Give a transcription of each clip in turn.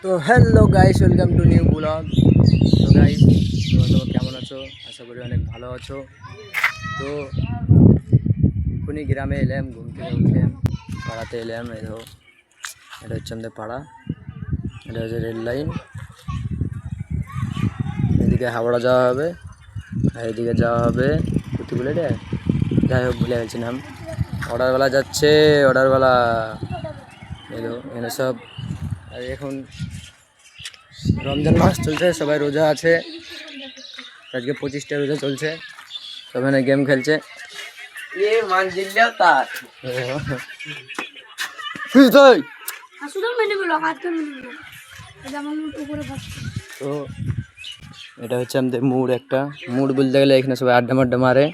তো hello guys, welcome to new blog. তো guys, তোমরা কেমন আছো? আশা করি অনেক ভালো আছো। তো এখনই গ্রামে এলাম, ঘুম থেকে উঠলাম, পাড়াতে এলাম। এই দেখো, এটা হচ্ছে আমাদের পাড়া, এটা হচ্ছে রেল লাইন। এদিকে হাওড়া যাওয়া হবে আর এদিকে যাওয়া হবে কুতুবুলে রে, যাই হোক ভুলে গেছিলাম। অর্ডারওয়ালা যাচ্ছে, অর্ডারওয়ালা। এই দেখো এখানে সব। আর এখন রমজান মাস চলছে, সবাই রোজা আছে, আজকে 25টা রোজা চলছে, সবাই গেম খেলছে। তো এটা হচ্ছে আমাদের মুড, একটা মুড বলতে গেলে এখানে সবাই আড্ডা মাড্ডা মারে।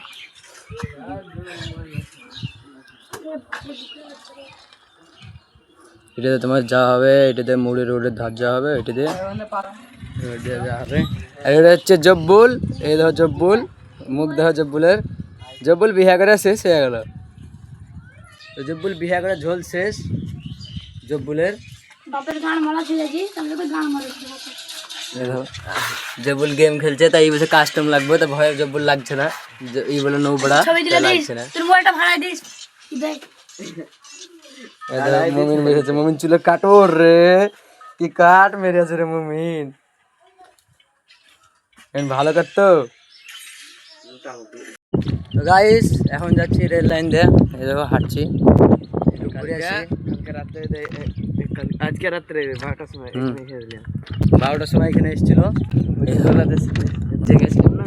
এটাতে তোমার যাওয়া হবে, এটাতে মুড়ে রোডের ধার যাওয়া হবে, এটাতে যাওয়া হবে। আর এটা হচ্ছে জব্বুল, এই দেখো জব্বুল, মুখ দেখো জব্বুলের। জব্বুল বিহা করে শেষ হয়ে গেল। তো জব্বুল বিহা করে ঝোল শেষ জব্বুলের। জব্বুল গেম খেলছে, তাই এই বছর কাস্টম লাগবে, তো ভয় জব্বুল লাগছে না, এই বলে নৌ বড়া লাগছে না। মমিন মেরেছে, মমিন চুলে কাটোর রে, কি কাট মেরেছে রে মমিন, ভালো কাটতো। গাইস এখন যাচ্ছি রেল লাইন দিয়ে, এই দেখো হাঁটছি, আজকে রাত্রে 12টার সময় 12টার সময় এখানে এসেছিল, গেছিলাম না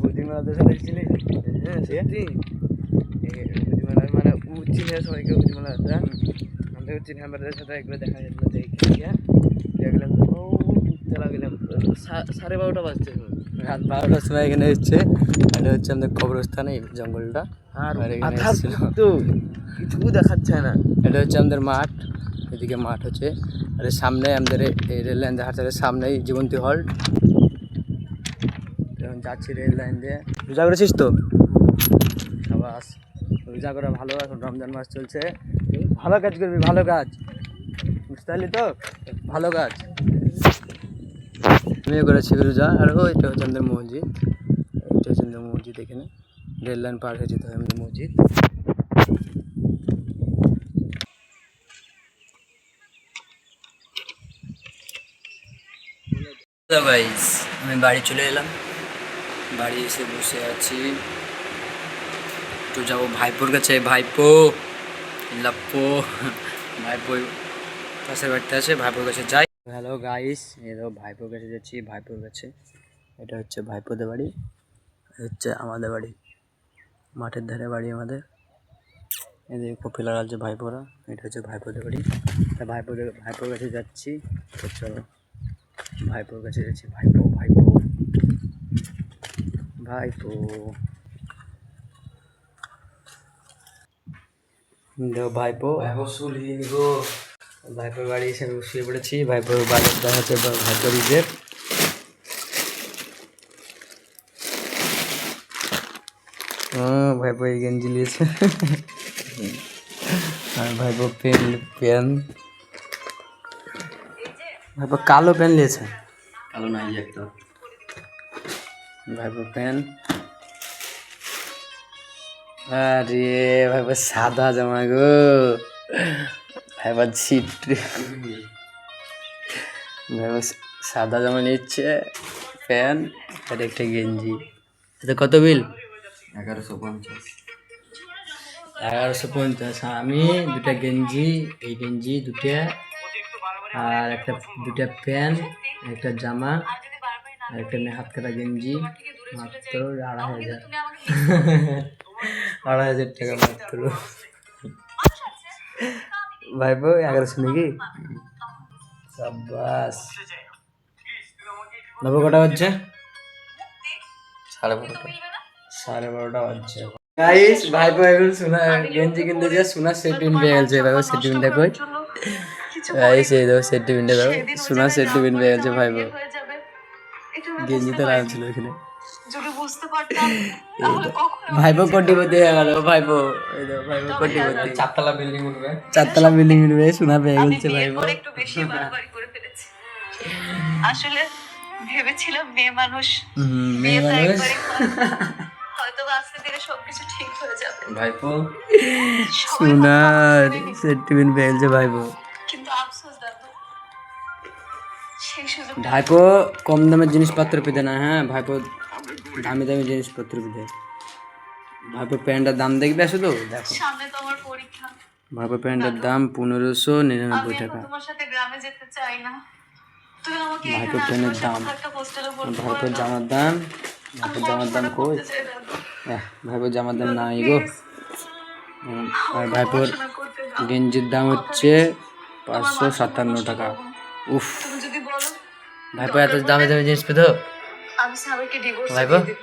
বুদ্ধিমালাদের সাথে এসেছিলি। হ্যাঁ সত্যি, মানে চিনে সবাইকে বুদ্ধিমালা আমাদের চিনে আমাদের সাথে একবার দেখা যাচ্ছিল, দেখলাম ও চলা গেলাম 12:30 বাজছে, রাত 12টার সময় এখানে এসছে। এটা হচ্ছে আমাদের কবরস্থান, এই জঙ্গলটা, আর এখানে এসেছিল তো কিছু দেখাচ্ছে না। এটা হচ্ছে আমাদের মাঠ, এদিকে মাঠ হচ্ছে, আর সামনে আমাদের এই রেল লাইন দেখাচ্ছে, সামনেই জীবন্তী হল। এখন যাচ্ছি রেল লাইন দিয়ে। রোজা করেছিস তো? সাবাস, রোজা করা ভালো, এখন রমজান মাস চলছে, ভালো কাজ করবি, ভালো কাজ, বুঝতে পারলি তো, ভালো কাজ। আমিও করেছি রোজা। আর এটা হচ্ছে আমাদের মসজিদ, এটা হচ্ছে আমাদের মসজিদ, এখানে রেল লাইন পার হয়ে যেতে হয় আমাদের মসজিদ। গাইস আমি বাড়ি চলে এলাম, বাড়ি এসে বসে আছি, একটু যাবো ভাইপোর কাছে। ভাইপো লাপ্পো, ভাইপো পাশের বাড়িতে আছে, ভাইপোর কাছে যাই। হ্যালো গাইস, এই দেখো ভাইপোর কাছে যাচ্ছি, ভাইপোর কাছে। এটা হচ্ছে ভাইপোদের বাড়ি, হচ্ছে আমাদের বাড়ি, মাঠের ধারে বাড়ি আমাদের। এদিকে কপি লাগাচ্ছে ভাইপোরা, এটা হচ্ছে ভাইপোদের বাড়ি। তা ভাইপোর কাছে যাচ্ছি, তো চলো ভাইপোর কাছে যাচ্ছি। ভাইপো ভাইপো ভাইপো, দেখো ভাইপো ভাইপোর বাড়ি এসে শুয়ে পড়েছি। ভাইপোর বাড়ি হচ্ছে ভাইপোর ঈদের। ভাইপো এই গেঞ্জি নিয়েছে, আর ভাইপো পেন ভাইপো কালো পেন নিয়েছে, কালো নাই একটা ভাইপো পেন। আরে ভাইপো সাদা জামা গো, ভাইপো ছিট, ভাইপো সাদা জামা নিচ্ছে, প্যান্ট আর একটা গেঞ্জি। এটা কত বিল? 1150। 1150। আমি দুটা গেঞ্জি, এই গেঞ্জি দুটা, আর দুটা প্যান্ট, একটা জামা, আর একটা হাত কাটা গেঞ্জি, মাত্র 2500। 2500 টাকা মাত্র। ভাইপো 1100 নাকি? সাব্বাস। ভাইপো কটা বাজছে? 12:30 বাজছে। গাইস ভাইপো এখন সোনা গেঞ্জি কিনতে যে সোনা সেট পিন পেয়ে গেছে। ভাইপো সেট পিনটা কই? গাইস এই দাও সেট পিনটা দাও, সোনা সেট পিন পেয়ে গেছে ভাইপো। গেঞ্জি তো লাগানো ছিল এখানে। ভাইপো কোটিপতি হয়ে গেল ভাইপো, এই দাও ভাইপো কোটিপতি। 4 তলা বিল্ডিং উঠবে, 4 তলা বিল্ডিং উঠবে, সোনা পেয়ে গেছে ভাইপো। আসলে ভেবেছিলাম মেয়ে মানুষ মেয়ে মানুষ হয়তো আজকে থেকে সবকিছু ঠিক হয়ে যাবে, ভাইপো সবাই হয়তো সোনার আমাকে মেনে নিবে। সেন্টিমেন্ট ফেলছে ভাইপো। কিন্তু আফসোস দাদু, সেই সুযোগ ভাইপো কম দামের জিনিসপত্র পেতে না, হ্যাঁ ভাইপো দামি দামি জিনিসপত্র পেতে। ভাইপো প্যান্টের দাম দেখবে শুধু দেখো, সামনে তো আমার পরীক্ষা। ভাইপো প্যান্টের দাম 1599 আমি এখন টাকা। তোমার সাথে গ্রামে যেতে চাই না, তুমি আমাকে ভাইপোর এখানে প্যান্টের আশেপাশে দাম, কোথাও একটা হোস্টেলে ভর্তি করে ভাইপোর দাও। জামার দাম, আমি ভাইপোর জামার দাম পড়াশোনা কই? করতে চাই দাদু। ভাইপোর জামার দাম নাই গো। প্লিজ আর আমাকে ভাইপোর পড়াশোনা করতে দাও। গেঞ্জির দাম কথা হচ্ছে দিচ্ছি, তোমার মার সাথে 557 নষ্ট টাকা। করবো না। উফ, তুমি যদি বলো ভাইপো এত দরকার দামি পড়লে দামি জিনিস পেতো? আমি সাবিকে ডিভোর্স ভাইপো দিয়ে দেব।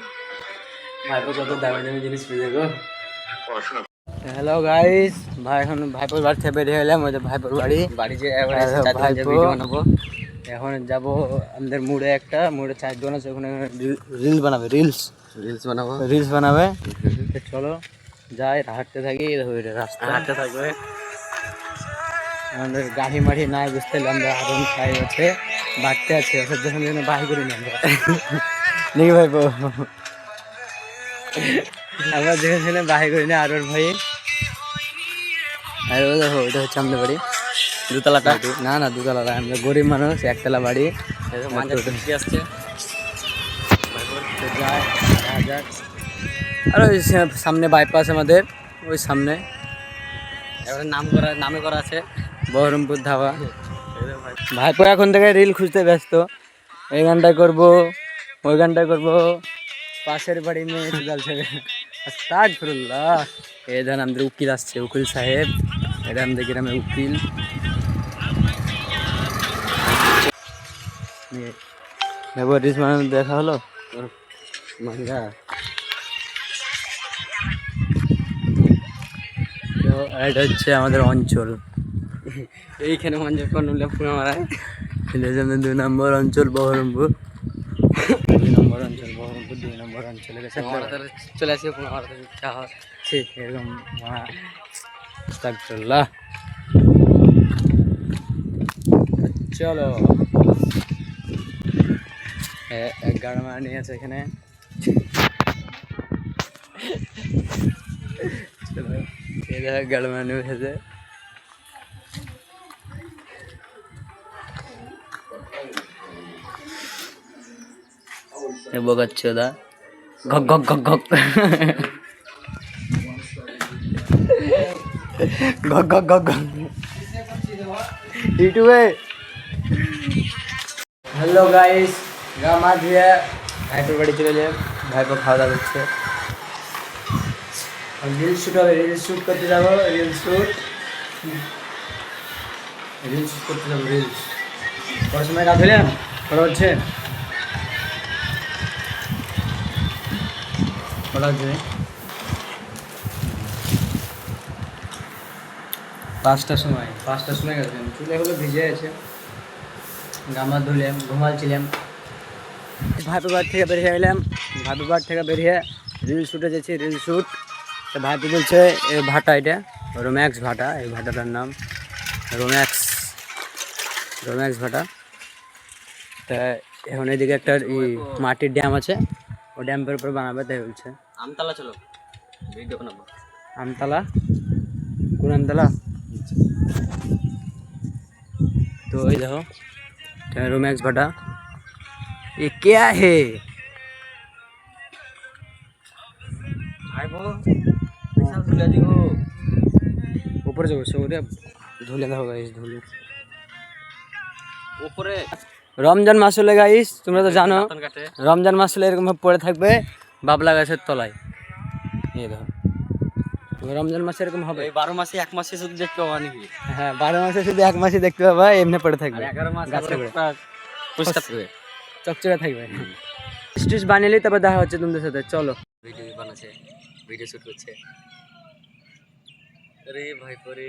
ভাইপো কত দামি দামি জিনিস পেতে গো। হ্যালো গাইস, ভাই এখন ভাইপোর বাড়ি থেকে বেরিয়ে এলাম, ওই যে ভাইপোর বাড়ি। ভাইপো এখন যাব আমাদের মুড়ে, একটা মুড়ে চায়ের দোকান আছে, ওখানে রিলস বানাবে, রিলস বানাবে। তো চলো যাই, হাঁটতে থাকি, রাস্তা হাঁটতে থাকবে। আমাদের গাড়ি মাড়ি নাই বুঝতে পারলাম, আমরা আরন খাই আছে বাড়তে আছে, ওসব যখন যেন বাহি করি না আমরা নাকি ভাইপো, আমরা যেখানে বাহি করি না আরোর ভাই। আর ও দেখো, ওইটা হচ্ছে আমাদের বাড়ি, দুতলাটা। না না দুতলা, আমরা গরিব মানুষ, একতলা বাড়ি আসছে। আর ওই সামনে বাইপাস আমাদের, ওই সামনে নামে করা আছে বহরমপুর ধাবা। ভাইপো এখন থেকে রিল খুঁজতে ব্যস্ত, এই গানটাই করবো, ওই গানটাই করবো, পাশের বাড়ি মেয়ে চুদাল ছেড়ে। আস্তাগফিরুল্লাহ। এই ধরেন আমাদের উকিল আসছে, উকিল সাহেব, এটা আমাদের গ্রামের উকিল। রিলস বানানো দেখা হলো মাঙ্গা। তো এটা হচ্ছে আমাদের অঞ্চল, এইখানে অঞ্চল করলে পুরো মারায়। 2 নম্বর অঞ্চল বহরমপুর, 2 নম্বর অঞ্চল বহরমপুর, 2 নম্বর অঞ্চলে গেছে চলে আসে ঠিক এরকম। আস্তাগফিরুল্লাহ। চলো, এক গাড়ি মারা নিয়ে আছে এখানে। চলো, এই দেখো গাড়ি মারা নিয়ে এসেছে। বকাচ্ছে ওদা, ঘক ঘক ঘক ঘক ঘক ঘক ঘক ঘক ইউটিউবে। হ্যালো গাইস, গামা দিয়ে ভাইপোর বাড়ি চলে যায়, ভাইপো খাওয়া দাওয়া করছে। রিলস শ্যুট হবে, রিলস শ্যুট করতে যাবো, রিলস শ্যুট করতে যাবো, রিলস। কটার সময় কাজ হলে কটা হচ্ছে, কটা হচ্ছে 5টার সময়, 5টার সময় গেছে। চুলে হলো ভিজে আছে, গামা ধুলাম, ঘুমালছিলাম। ভাইপো বাড়ি থেকে বেরিয়ে এলাম, ভাইপো বাড়ি থেকে বেরিয়ে রিল শ্যুটে যাচ্ছি, রিল শ্যুট। তো ভাইপো বলছে এই ভাটা, এটা রোম্যাক্স ভাটা, এই ভাটাটার নাম রোম্যাক্স, রোম্যাক্স ভাটা। তা এখন এদিকে একটা মাটির ড্যাম আছে, ও ড্যামের উপর বানাবে, তাই বলছে। আমতলা চলো, ভিডিও বানাবো। আমতলা, কোন আমতলা? तो ये देखो रोमैक्स भट्टा, ये क्या है ऊपर जो ধুলে দেখো গাইস, ধুলে উপরে রমজান মাস হলে গাইস, তোমরা তো জানো কাটে। রমজান মাস হলে এরকম ভাবে পড়ে থাকবে বাবলা গাছের তলায়। এই দেখো রমজান মাসে এরকম হবে, 12 মাসে 1 মাসে শুধু দেখতে পাওয়া নাকি? হ্যাঁ 12 মাসে শুধু 1 মাসে দেখতে পাবা, এমনি পড়ে থাকবে, 11 মাস গাছে পড়ে পরিষ্কার থাকবে, চকচকে থাকবে। স্টিচ বানিয়ে তারপর দেখা হচ্ছে তোমাদের সাথে, চলো। ভিডিও বানাচ্ছে, ভিডিও শুট করছে। আরে ভাই পরে